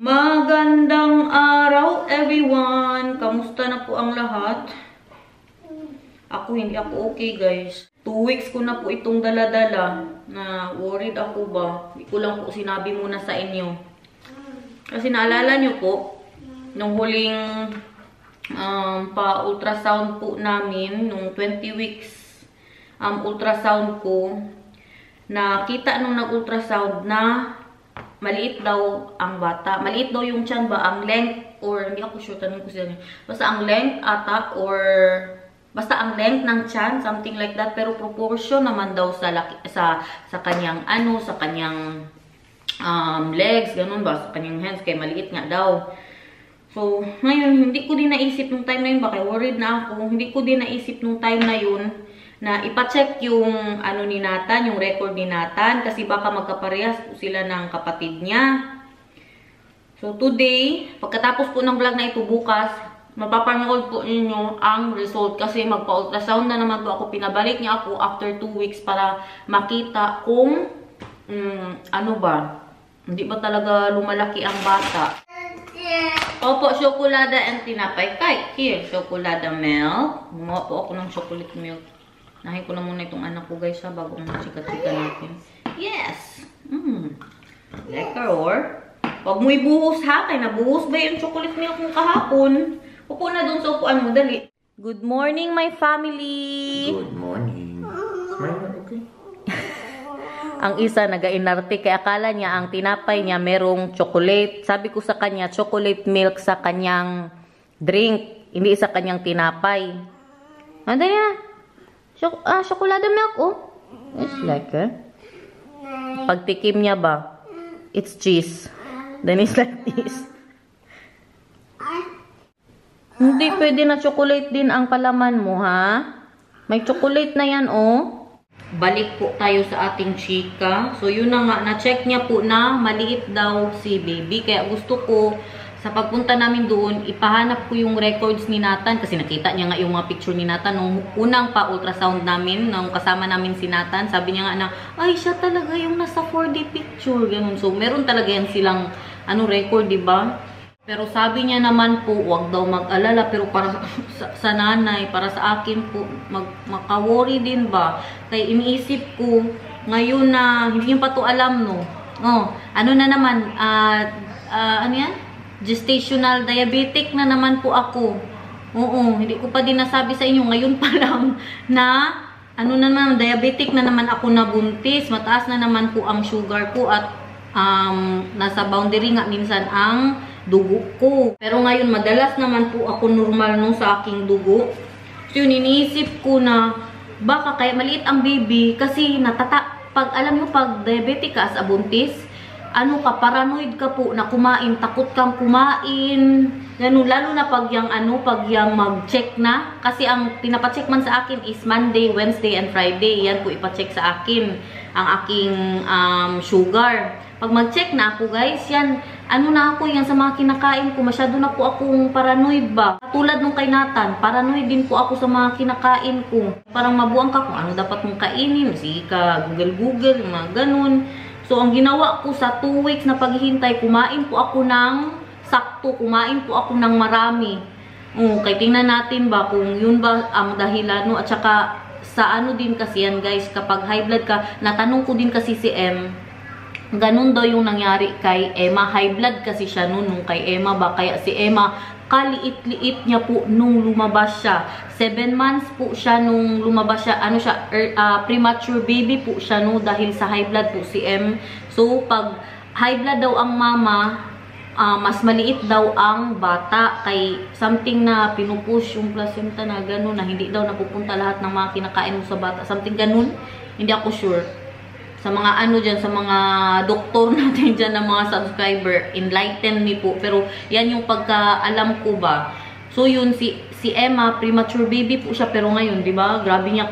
Magandang araw everyone! Kamusta na po ang lahat? Ako hindi ako okay guys. 2 weeks ko na po itong dala-dala na worried ako ba. Hindi ko lang po sinabi muna sa inyo. Kasi naalala nyo po, nung huling pa-ultrasound po namin, nung 20 weeks ultrasound ko, nakita nung nag-ultrasound na maliit daw ang bata. Maliit daw yung tiyan ba? Ang length, or hindi ako sure, tanong ko sila. Basta ang length ata, or basta ang length ng tiyan, something like that. Pero proportion naman daw sa kanyang ano, sa kanyang legs, ganun ba? Sa kanyang hands, kaya maliit nga daw. So, ngayon, hindi ko din naisip nung time na yun, baka worried na ako. Hindi ko din naisip nung time na yun, na ipacheck yung ano ni Nathan, yung record ni Nathan, kasi baka magkaparehas po sila ng kapatid niya. So today, pagkatapos po ng vlog na ito bukas, mapapanood po ninyo ang result kasi magpa-ultrasound na naman po ako. Pinabalik niya ako after 2 weeks para makita kung ano ba, hindi ba talaga lumalaki ang bata. Opo, chocolate and tinapay. Kahit here, chocolate milk. Gumawa po ako ng chocolate milk. Nahin ko na muna itong anak ko guys ha, bago chika-chika natin. Yes! Lekker or. Huwag mo ibuhos ha, kaya nabuhos ba yung chocolate milk mo kahapon? Upo na dun sa upuan mo, dali. Good morning my family! Good morning. Smile, okay? Ang isa naga-inarte, kaya akala niya ang tinapay niya merong chocolate. Sabi ko sa kanya, chocolate milk sa kanyang drink, hindi sa kanyang tinapay. Ano niya? Chocolate milk, oh. It's like, pagtikim niya ba, it's cheese. Then it's like this. Hindi pwede na chocolate din ang palaman mo, ha? May chocolate na yan, oh. Balik po tayo sa ating chika. So, yun na nga, na-check niya po na maliit daw si baby. Kaya gusto ko, sa pagpunta namin doon, ipahanap ko yung records ni Nathan kasi nakita niya nga yung mga picture ni Nathan nung unang pa-ultrasound namin, nung kasama namin si Nathan. Sabi niya nga na, ay, siya talaga yung nasa 4D picture. Ganun. So, meron talaga yan silang record, diba? Pero sabi niya naman po, wag daw mag-alala. Pero para sa nanay, para sa akin po, maka-worry din ba? Kaya iniisip ko, ngayon na, hindi niyo pa to alam, no? Oh, ano na naman, ano yan? Gestational diabetic na naman po ako. Oo, hindi ko pa din nasabi sa inyo. Ngayon pa lang na, ano na naman, diabetic na naman ako nabuntis. Mataas na naman po ang sugar ko at nasa boundary nga minsan ang dugo ko. Pero ngayon, madalas naman po ako normal nung sa aking dugo. So yun, iniisip ko na baka kaya maliit ang baby kasi pag alam mo, pag diabetic ka as a buntis, ano ka, paranoid ka po na kumain, takot kang kumain. Ganun, lalo na pag yung mag-check na. Kasi ang pinapacheck man sa akin is Monday, Wednesday, and Friday. Yan po ipacheck sa akin, ang aking sugar. Pag mag-check na ako guys, yan, na ako yan sa mga kinakain ko. Masyado na po akong paranoid ba. Tulad nung kay Nathan, paranoid din po ako sa mga kinakain ko. Parang mabuang ka kung ano dapat mong kainin. Sige ka, Google, mga ganun. So, ang ginawa ko sa 2 weeks na paghihintay, kumain po ako ng sakto, kumain po ako ng marami. Kaya tingnan natin ba kung yun ba ang dahilan, no? At saka, sa ano din kasi yan guys, kapag high blood ka, natanong ko din kasi si M, ganun daw yung nangyari kay Emma. High blood kasi siya nung kay Emma ba? Kaya si Emma, kaliit-liit niya po nung lumabas siya. 7 months po siya nung lumabas siya. Premature baby po siya dahil sa high blood po si M. So, pag high blood daw ang mama, mas maliit daw ang bata. Kay something na pinupush yung placenta na gano'n, na hindi daw napupunta lahat ng mga kinakain mo sa bata. Something gano'n. Hindi ako sure. Sa mga dyan, sa mga doktor natin dyan ng mga subscriber, enlighten me po. Pero yan yung pagkaalam ko ba. So yun, si Emma, premature baby po siya. Pero ngayon, di ba, grabe niya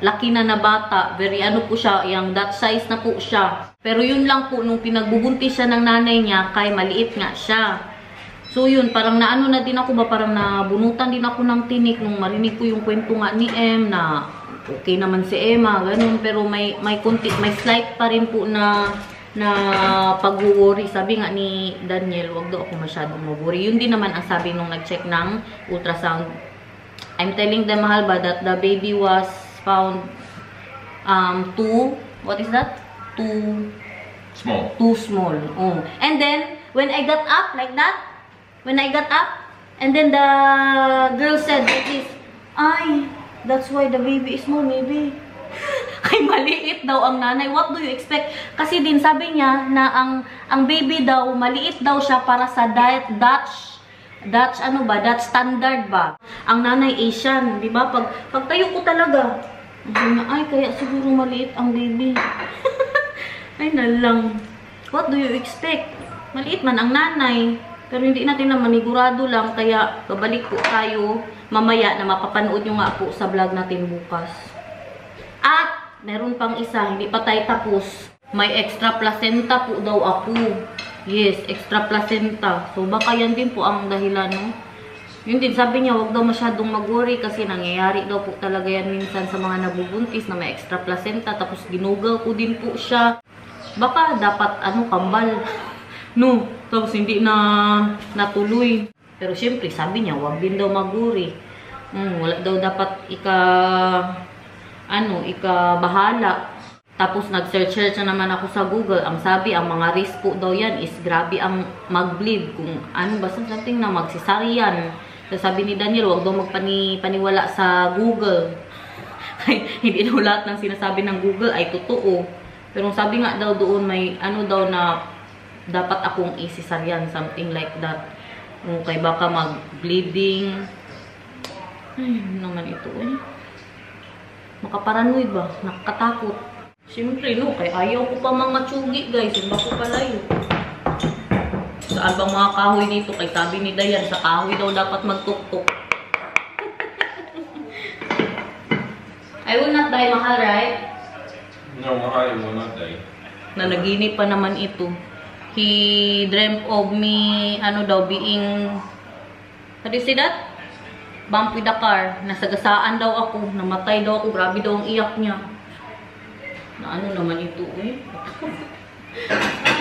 laki na bata. Very po siya, yung that size na po siya. Pero yun lang po, nung pinagbubuntis siya ng nanay niya, kay maliit nga siya. So yun, parang na din ako ba, parang nabunutan din ako ng tinik nung marinig ko yung kwento nga ni M na okay naman si Emma, ganun. Pero may slight pa rin po na na pag-worry. Sabi nga ni Daniel, wag daw ako masyadong mag-worry. Yun din naman ang sabi nung nag-check ng ultrasound. I'm telling them, mahal ba, that the baby was found what is that? Too small. Oh. And then, when I got up like that, and then the girl said like this, ay, that's why the baby is small, maybe. Ay, maliit daw ang nanay. What do you expect? Kasi din sabi niya na ang baby daw, maliit daw siya para sa Dutch standard ba? Ang nanay Asian, di ba? Pag tayo ko talaga, ay, kaya siguro maliit ang baby. Ay, nalang. What do you expect? Maliit man ang nanay. Pero hindi natin na manigurado lang. Kaya, babalik po tayo mamaya na mapapanood nyo nga po sa vlog natin bukas. At, meron pang isa. Hindi pa tayo tapos. May extra placenta po daw ako. Yes, extra placenta. So, baka yan din po ang dahilan, no? Yun din, sabi niya, wag daw masyadong mag-worry kasi nangyayari daw po talaga yan minsan sa mga nabubuntis na may extra placenta. Tapos ginugal ko din po siya. Baka dapat, kambal. No, tapos hindi na natuloy. Pero syempre, sabi niya, wag din daw mag-worry. Wala daw dapat ikabahala. Tapos nag-search na naman ako sa Google. Ang sabi, ang mga risk po daw yan is grabe ang mag-bleed. Kung basta something na magsisaryan. So, sabi ni Daniel, huwag daw magpaniwala sa Google. Hindi daw lahat ng sinasabi ng Google ay totoo. Pero sabi nga daw doon, may daw na dapat akong isisaryan. Something like that. Kaya baka mag-bleeding. Ay, naman ito eh. Makaparanoid ba? Nakakatakot. Siyempre, kaya ayaw ko pa mga matsugi, guys. Iba ko pala yun. Saan bang mga kahoy dito? Kay sabi ni Dayan, sa kahoy daw dapat magtuktok. I will not die, mahal, right? No, mahal, I will not die. Nanaginip pa naman ito. He dreamt of me, being, what do you say that? Bump with the car. Nasagasaan daw ako. Namatay daw ako. Grabe daw ang iyak niya. Na naman ito eh.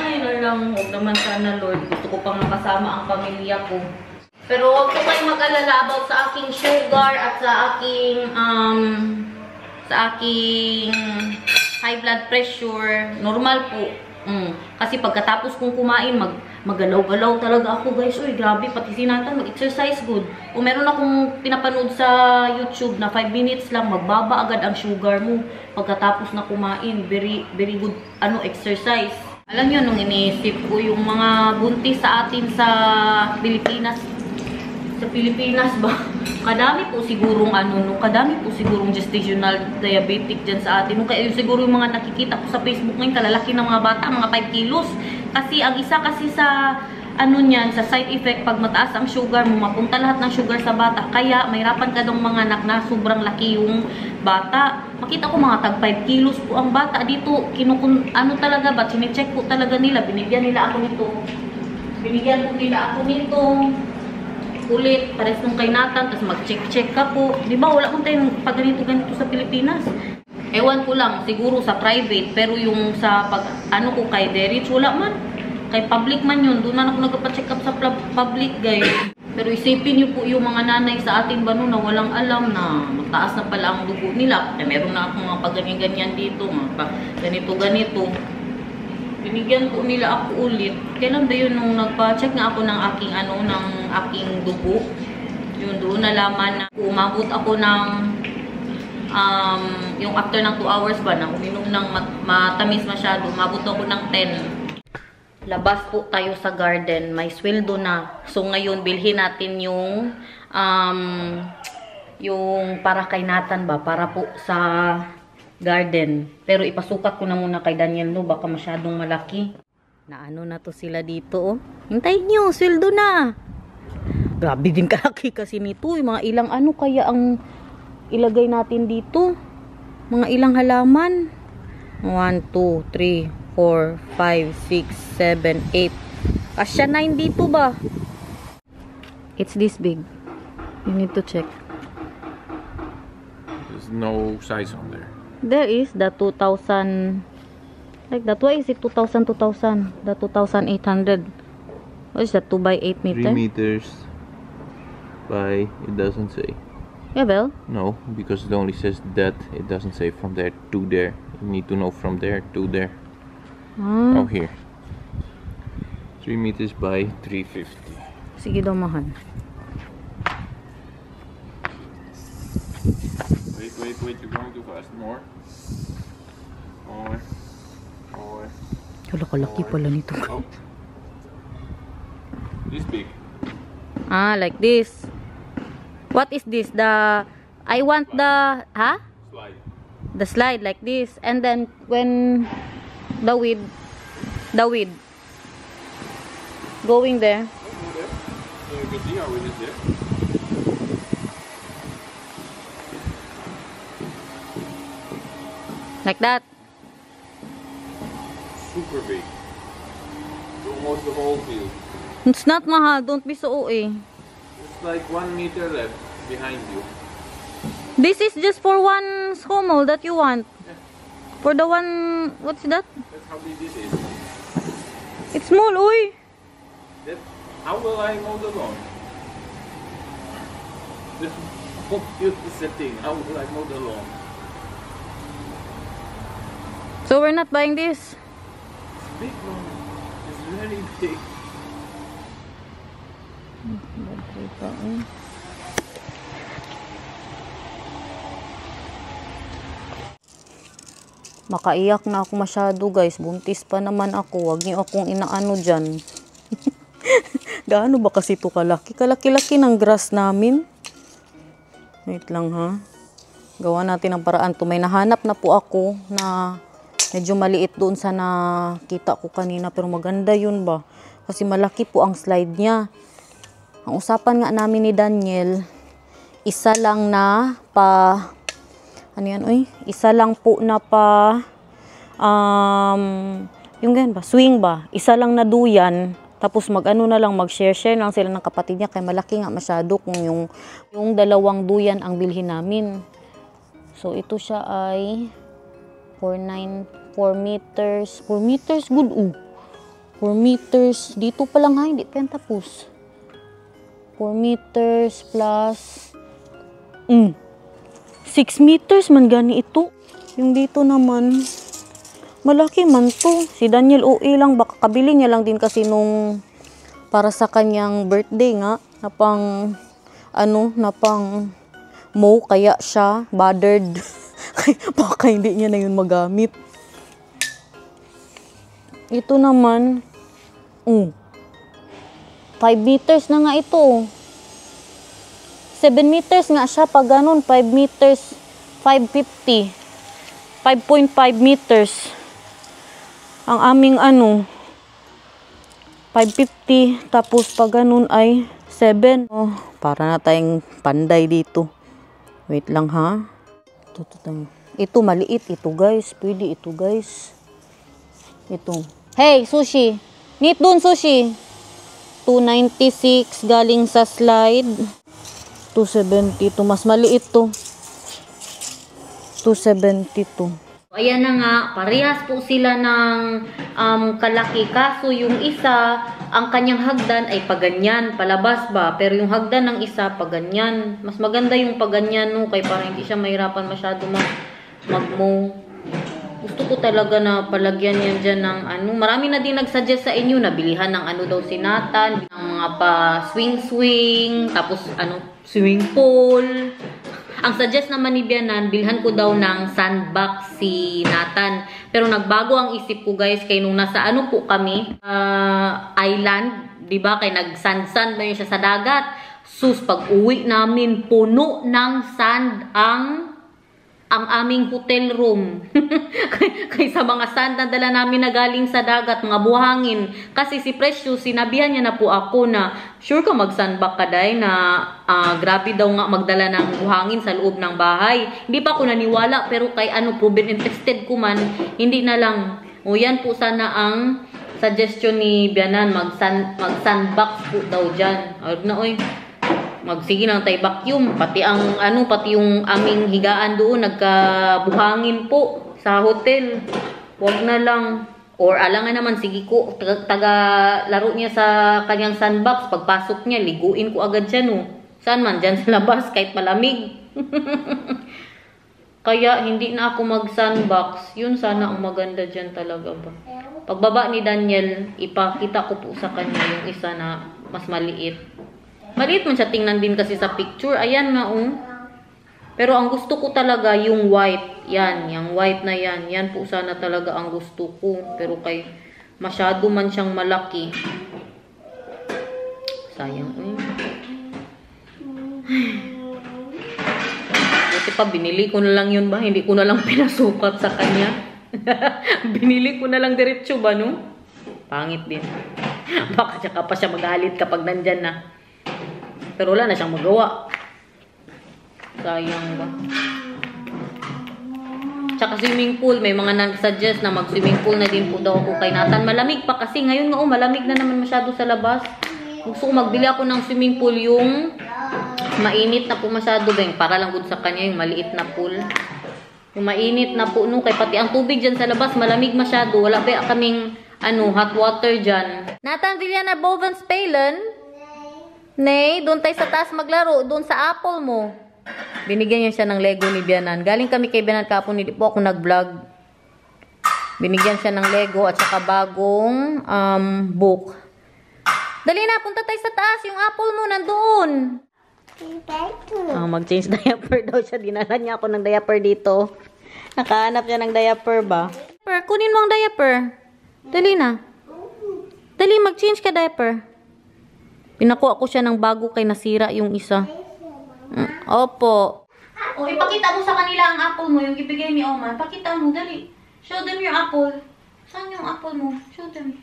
Ay, nalang. Huwag naman sana, Lord. Gusto ko pang makasama ang pamilya ko. Pero huwag ko kayo mag-alala about sa aking sugar at sa aking high blood pressure. Normal po. Kasi pagkatapos kong kumain, magalaw-galaw talaga ako, guys. Uy, grabe, pati sinatan, mag-exercise good. Kung meron akong pinapanood sa YouTube na 5 minutes lang, magbaba agad ang sugar mo pagkatapos na kumain. Very, very good, exercise. Alam nyo, nung iniisip ko yung mga buntis sa atin sa Pilipinas, ba? Kadami po sigurong kadami po sigurong gestational diabetic dyan sa atin. Kaya siguro yung mga nakikita ko sa Facebook ngayon, kalalaki ng mga bata, mga 5 kilos. Kasi ang isa kasi sa niyan, sa side effect, pag mataas ang sugar mo, mapunta lahat ng sugar sa bata. Kaya mahirapan ka daw mga anak na sobrang laki yung bata. Makita ko mga tag 5 kilos po ang bata dito. Talaga ba? Sine-check po talaga nila. Binigyan nila ako nito. Ulit, pares nung kay Nathan, tapos mag-check ka po. Di ba, wala kong tayong pag ganito sa Pilipinas. Ewan ko lang, siguro sa private, pero yung sa ko kay Derich, wala man. Kay public man yun, doon na ako nagpa-check up sa public, guys. Pero isipin niyo po yung mga nanay sa atin ba na walang alam na mataas na pala ang dugo nila. Kaya meron na akong mga pag-ganyan dito, mga ganito. Binigyan po nila ako ulit. Kailan ba yun nung nagpa-check nga ako ng aking dugo? Yun, doon nalaman na umabot ako ng, yung after ng 2 hours ba, na uminom ng matamis masyado, umabot ako ng 10. Labas po tayo sa garden. May sweldo na. So, ngayon, bilhin natin yung para kay Nathan ba? Para po sa garden. Pero ipasukat ko na muna kay Daniel, baka masyadong malaki. Na na to sila dito, oh. Hintayin nyo, sweldo na. Grabe din kalaki kasi nito. Mga ilang kaya ang ilagay natin dito. Mga ilang halaman. 1, 2, 3, 4, 5, 6, 7, 8. Asya 9 dito ba? It's this big. You need to check. There's no size on there. There is the 2,000. Like that. Why is it 2,000, 2,000? The 2,800. What is that? 2 by 8 meter? 3 meters by, it doesn't say. Yeah, well. No, because it only says that. It doesn't say from there to there. You need to know from there to there. Oh, here. 3 meters by 350. Sige daw, mahal. Wait, you're going too fast. More. More. Wala kalaki pala nito. Oh. This big. Ah, like this. What is this? I want the, Slide. the slide like this. And then when the width going there. So you can see how it is there. Like that. Super big. Almost the whole field. It's not, mahal. Don't be so OA. It's like 1 meter left behind you. This is just for one schommel that you want. Yeah. For the one, what's that? That's how big this is. It's small, oy. How will I mow the lawn? The whole field is a thing. How will I mow the lawn? So we're not buying this. It's big, lawn. It's very big. Makaiyak na ako masyado, guys. Buntis pa naman ako. Huwag niyo akong inaano dyan. Gaano ba kasi ito kalaki? Kalaki-laki ng grass namin. Wait lang, ha. Gawa natin ang paraan to. May nahanap na po ako na medyo maliit doon sa nakita ko kanina. Pero maganda yun ba? Kasi malaki po ang slide niya. Ang usapan nga namin ni Daniel, isa lang na ano yan, oy? Isa lang po na yung ganyan ba? Swing ba? Isa lang na duyan. Tapos mag-ano na lang, mag-share-share lang sila ng kapatid niya. Kaya malaki nga masyado kung yung dalawang duyan ang bilhin namin. So, ito siya ay 4 meters. 4 meters, good. 4 meters. Dito pa lang ha, hindi pa yan tapos. 4 meters plus 6 meters man gani ito. Yung dito naman, malaki man to. Si Daniel OA lang, baka kabili niya lang din kasi nung para sa kanyang birthday nga, na pang mow, kaya siya bothered. Baka hindi niya na yun magamit. Ito naman, 5 meters na nga ito. 7 meters nga siya pag ganun. 5 meters, 550. 5.5 meters. Ang aming 550. Tapos pag ganun ay 7. Oh, para na tayong panday dito. Wait lang ha. Ito maliit. Ito guys. Pwede ito guys. Ito. Hey, sushi. Need dun sushi. 296 galing sa slide. 272. Mas maliit to. 272. Ayan na nga, parehas po sila ng kalaki. Kaso yung isa, ang kanyang hagdan ay paganyan, palabas ba? Pero yung hagdan ng isa, paganyan. Mas maganda yung paganyan, no? Kaya para hindi siya mahirapan masyado mag-mow. Gusto ko talaga na palagyan yan dyan ng Marami na din nagsuggest sa inyo na bilihan ng daw si Nathan. Ng mga pa-swing-swing, tapos swimming pool. Ang suggest naman ni Bianan, bilhan ko daw ng sandbox si Nathan. Pero nagbago ang isip ko guys, kay nung nasa po kami, island, di ba? Kay nag-sand-sand ba yun siya sa dagat. Sus, pag uwi namin, puno ng sand ang aming hotel room. Kaysa mga sand na dala namin na galing sa dagat, mga buhangin. Kasi si Precious, sinabihan niya na po ako na, sure ka mag-sandbag ka day na grabe daw nga magdala ng buhangin sa loob ng bahay. Hindi pa ako naniwala, pero kay proven and tested ko man, hindi na lang. O yan po sana ang suggestion ni Bianan, mag-sandbox po daw dyan. Ayun na oy. Magsige lang tayo vacuum, pati pati yung aming higaan doon nagkabuhangin po sa hotel. Wag na lang. Or alangan naman, sige ko, taga laro niya sa kanyang sandbox. Pagpasok niya, liguin ko agad siya, no? Saan man? Diyan sa labas, kahit malamig. Kaya, hindi na ako mag-sandbox. Yun sana ang maganda dyan talaga ba. Pagbaba ni Daniel, ipakita ko po sa kanya yung isa na mas maliit. Maliit man siya, tingnan din kasi sa picture. Ayan nga, Pero ang gusto ko talaga yung white. Yan, yung white na yan. Yan po sana talaga ang gusto ko. Pero kay masyado man siyang malaki. Sayang. Buti pa, binili ko na lang yun ba? Hindi ko na lang pinasukat sa kanya. Binili ko na lang diretso ba, no? Pangit din. Baka tsaka pa siya magalit kapag nandyan na. Pero wala na siyang magawa. Sayang ba? Tsaka swimming pool. May mga nag-suggest na mag-swimming pool na din po daw ako kay Nathan. Malamig pa kasi. Ngayon nga malamig na naman masyado sa labas. Gusto ko magbili ako ng swimming pool yung mainit na po masyado. Para lang good sa kanya yung maliit na pool. Yung mainit na po. No, kay pati ang tubig dyan sa labas malamig masyado. Wala ba kaming hot water dyan. Nathan Villana Boven Spalen. Nay, doon tayo sa taas maglaro. Doon sa apple mo. Binigyan niya siya ng Lego ni Bianan. Galing kami kay Bianan kapon, hindi po ako nag-vlog. Binigyan siya ng Lego at saka bagong book. Dali na, punta tayo sa taas. Yung apple mo nandoon. Mag-change diaper daw siya. Dinala niya ako ng diaper dito. Nakahanap niya ng diaper ba? Kunin mo ang diaper. Dali na. Dali, mag-change ka diaper. Pinakuha ko siya ng bago kay nasira yung isa. Opo. Ipakita mo sa kanila ang apple mo, yung ibigay ni Oma. Pakita mo, dali. Show them your apple. Saan yung apple mo? Show them.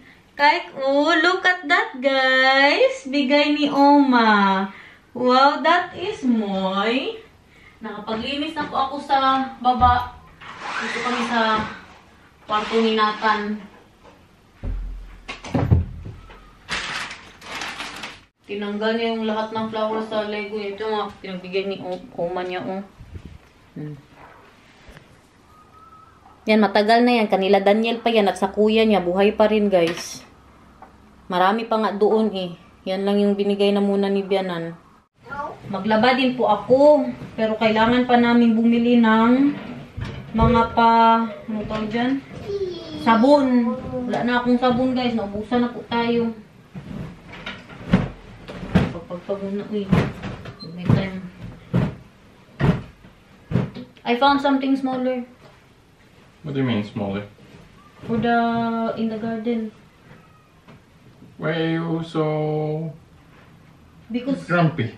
Look at that, guys. Bigay ni Oma. Wow, that is moy. Nakapaglinis na po ako sa baba. Dito kami sa kwarto ni Nathan. Tinanggal niya yung lahat ng flowers sa Lego. Ito nga, pinagbigay ni Oma niya. Yan, matagal na yan. Kanila Daniel pa yan at sa kuya niya. Buhay pa rin, guys. Marami pa nga doon Yan lang yung binigay na muna ni Bianan. Maglaba din po ako. Pero kailangan pa namin bumili ng mga ano tawag dyan? Sabon. Wala na akong sabon, guys. Naubusan na po tayo. Pagpagpaguna, may time. I found something smaller. What do you mean smaller? For in the garden. Why are you so grumpy?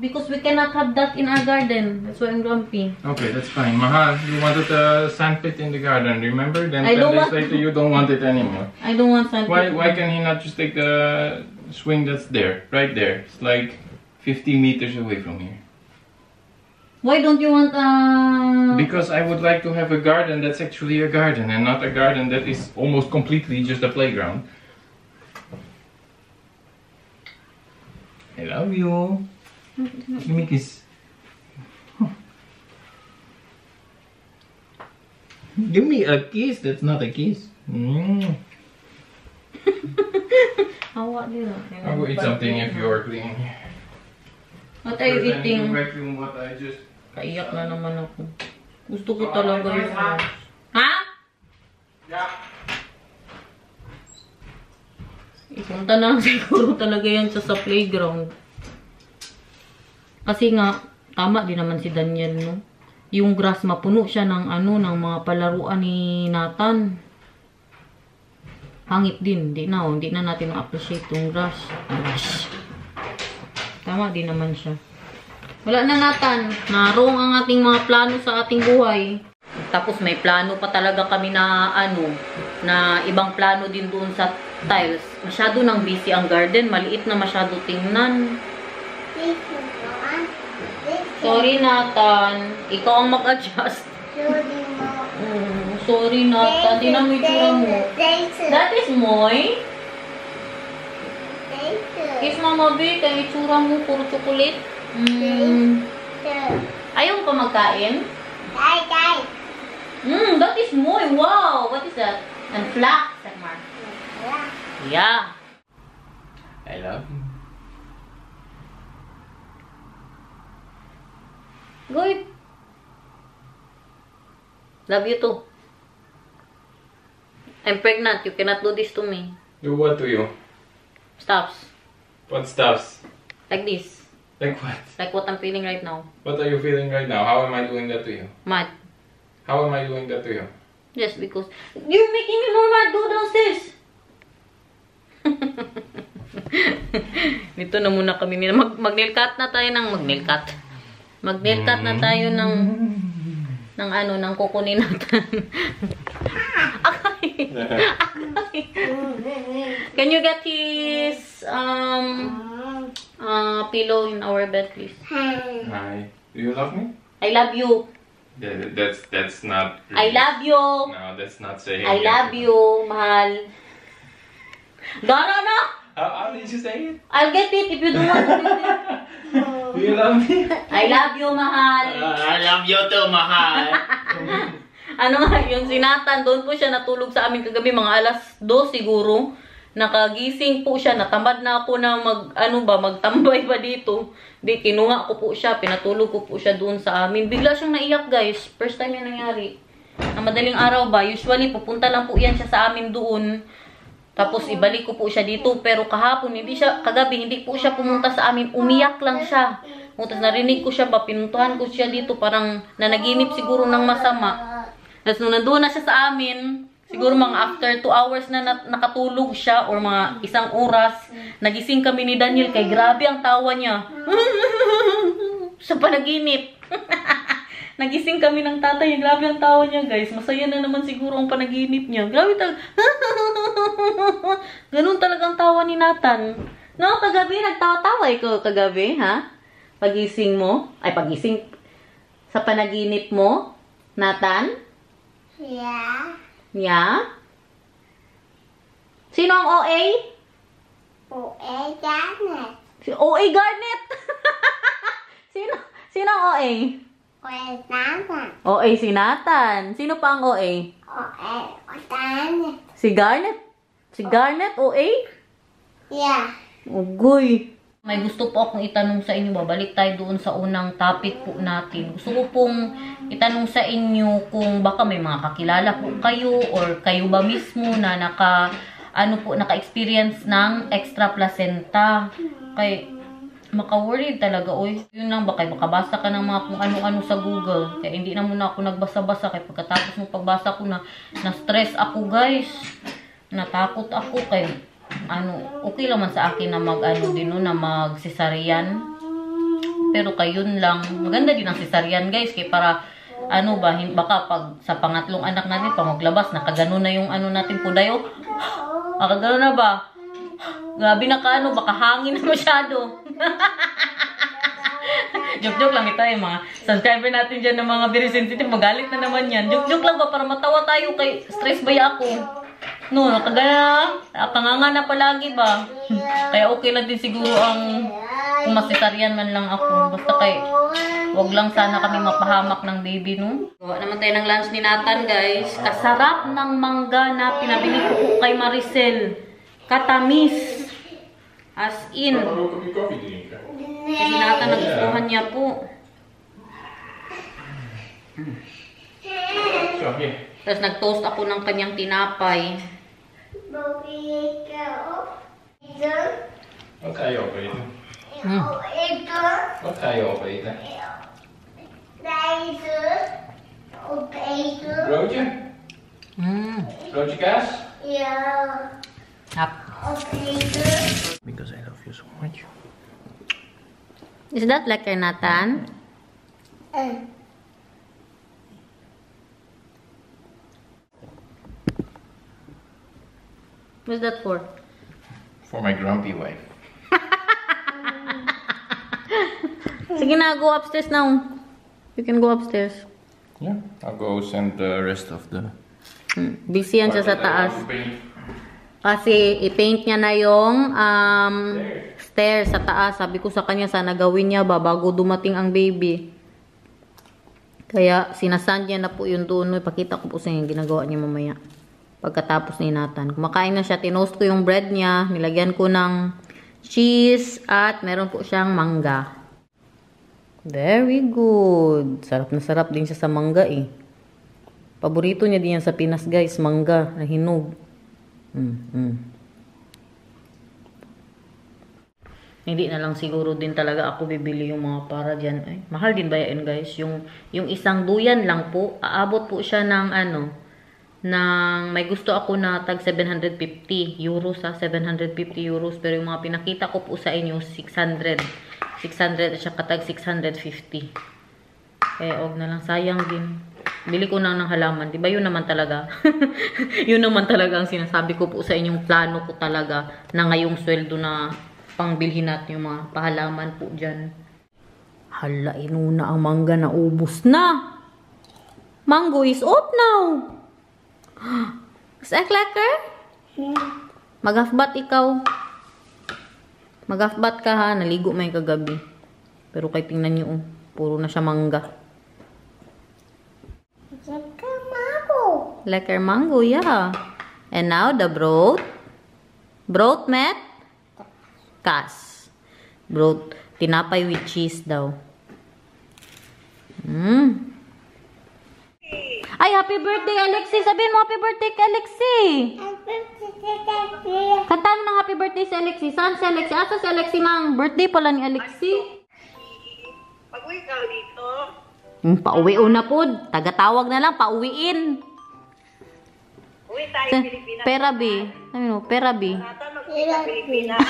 Because we cannot have that in our garden. That's why I'm grumpy. Okay, that's fine. Mahal, you wanted a sandpit in the garden, remember? Then 10 days later you don't want it anymore. I don't want sandpit. Why can he not just take the swing that's there, right there? It's like 50 meters away from here. Why don't you want Because I would like to have a garden that's actually a garden and not a garden that is almost completely just a playground. I love you. Give me a kiss. Give me a kiss. That's not a kiss. I'll go eat something if you're cleaning. What are you eating? Vacuum what I just... Kaiyak na naman ako. Gusto ko talaga yung... Ha? Yeah. Ipunta na siguro talaga yan sa playground. Kasi nga, tama din naman si Daniel, no? Yung grass, mapuno siya ng ng mga palaruan ni Nathan. Pangit din. Hindi na natin ma-appreciate yung grass. Tama din naman siya. Wala na, Nathan. Narong ang ating mga plano sa ating buhay. Tapos may plano pa talaga kami na na ibang plano din doon sa tiles. Masyado nang busy ang garden. Maliit na masyado tingnan. Sorry, Nathan. Ikaw ang mag-adjust. Sorry, Nathan. Tingnan mo yung itsura mo. That is Moy. Kiss Mama B. Kaya itsura mo. Puro chocolate. Ayaw pa magkain? That is Moy. Wow. What is that? And flat, said Mark. Yeah. I love you. Good. Love you too. I'm pregnant. You cannot do this to me. Do what to you? Stops. What stuffs? Like this. Like what? Like what I'm feeling right now. What are you feeling right now? How am I doing that to you? Mad. How am I doing that to you? Just because. You're making me more mad. Go downstairs. Dito na muna kami. Mag-nail cut na tayo ng mag-nail cut. Mag-nail cut na tayo ng ano, ng kukunin natin. Akay. Akay. Can you get his pillow in our bed, please? Hi. Do you love me? I love you. That's not. I love you. No, that's not saying. I love you, mahal. Gara na! How did you say it? I'll get it if you don't want to get it. Do you love me? I love you, mahal. I love you too, mahal. Ano nga, yung sinatan, doon po siya natulog sa amin kagabi, mga alas 2 siguro. Nakagising po siya, natamad na ako na magtambay pa dito. Di, kinuha ko po siya, pinatulog ko po siya doon sa amin. Bigla siyang naiyak, guys. First time yan nangyari. Na madaling araw ba, usually pupunta lang po yan siya sa amin doon. Tapos ibalik ko po siya dito, pero kahapon, kagabi, hindi po siya pumunta sa amin, umiyak lang siya. Tapos narinig ko siya ba, pinuntuhan ko siya dito, parang nanaginip siguro ng masama. Tapos nung nandun na siya sa amin, siguro mga after 2 hours na nakatulog siya, or mga 1 oras, nagising kami ni Daniel, kay grabe ang tawa niya. Sa panaginip. Nagising kami ng tatay, grabe ang tawa niya, guys. Masaya na naman siguro ang panaginip niya. Grabe talaga. Ganun talagang tawa ni Nathan. No, kagabi, nagtawa-tawa ikaw kagabi, ha? Pagising mo? Ay, pagising sa panaginip mo? Nathan? Yeah. Yeah? Sino ang OA? OA Garnet. Si OA Garnet! Sino ang OA? OA Garnet. OA si Nathan. Sino pa ang OA? OA Garnet. Si Garnet? Si Garnet, OA? Yeah. Ugoy. May gusto po akong itanong sa inyo. Babalik tayo doon sa unang topic po natin. Gusto ko pong itanong sa inyo kung baka may mga kakilala po kayo or kayo ba mismo na naka-experience ng extra placenta. Kay maka-worried talaga, oy. Yun lang ba, kay makabasa ka ng mga kung ano-ano sa Google. Kaya hindi na muna ako nagbasa-basa. Kaya pagkatapos ng pagbasa ko na-stress ako, guys. Natakot ako kay okay lang man sa akin na mag-cesarean. Pero kayun lang. Maganda din ang cesarean, guys. Kaya para, baka pag sa pangatlong anak natin, pag maglabas, nakagano na yung natin po dayo. Nakagano na ba? Grabe na baka hangin na masyado. Joke-joke lang ito mga subscriber natin dyan ng mga very sensitive. Magalit na naman yan. Joke-joke lang ba para matawa tayo kay stress ba ako? No, nakanganga na palagi ba? Kaya okay lang din siguro kung masisaryan man lang ako. Basta wag lang sana kami mapahamak ng baby, no? Gawa naman tayo ng lunch ni Nathan, guys. Kasarap ng mangga na pinabili ko kay Maricel. Katamis. As in. Kasi Nathan nagustuhan niya po. So, here. Tapos nag-toast ako ng kanyang tinapay. What kan jag opeten? What kan jag opeten? Broodje? Broodje kaas? Hap. Because I love you so much. Is that like Nathan? What's that for? For my grumpy wife. Sige na, go upstairs now. You can go upstairs. Yeah, I'll go send the rest of the... Busy yan siya sa taas. Kasi i-paint niya na yung stairs sa taas. Sabi ko sa kanya, sana gawin niya ba bago dumating ang baby. Kaya sinasand niya na po yun doon. Ipakita ko po sa inyo yung ginagawa niya mamaya. Pagkatapos ni Nathan. Kumakain na siya. Tinoast ko yung bread niya. Nilagyan ko ng cheese at meron po siyang mangga. Very good. Sarap na sarap din siya sa mangga eh. Paborito niya din yan sa Pinas guys. Mangga na hinog. Hindi na lang siguro din talaga ako bibili yung mga para dyan. Ay, mahal din ba yan guys? Yung isang duyan lang po. Aabot po siya ng may gusto ako na tag 750 euros ha. 750 euros. Pero yung mga pinakita ko po sa inyo 600 at saka tag 650. Og na lang, sayang din. Bili ko na ng halaman. Diba yun naman talaga? Yun naman talaga ang sinasabi ko po sa inyong plano ko talaga na ngayong sweldo na pangbilhin natin yung mga pahalaman po dyan. Hala, inuna ang mangga na ubos na. Mango is out now. Is that lekker? Magafbat ikaw. Magafbat ka ha. Naligo may kagabi. Pero kay tingnan nyo, puro na siya mangga. Lekker mango, yeah. And now the broth. Broth met? Kas. Broth. Tinapay with cheese daw. Ay, happy birthday, Alexi. Sabihin mo happy birthday kay Alexi. Kantaan mo ng happy birthday si Alexi. Saan si Alexi? Asa si Alexi mang birthday pala ni Alexi? Pag-uwi ka dito. Pauwi na po. Tagatawag na lang, pauwiin. Uwi tayo Pilipinas. Perabi. Sabi mo, Perabi. Nata, mag-uwi ka Pilipinas.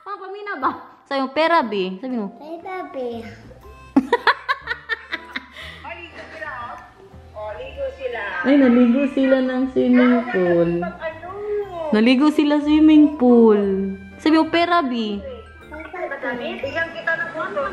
Mga pamina ba? Sabi mo, Perabi. Sabi mo. Baby. O, ligo sila, oh. O, ligo sila. Ay, naligo sila ng swimming pool. Ano? Naligo sila swimming pool. Sabi mo, Perabi. Madami? Bigyan kita ng photo.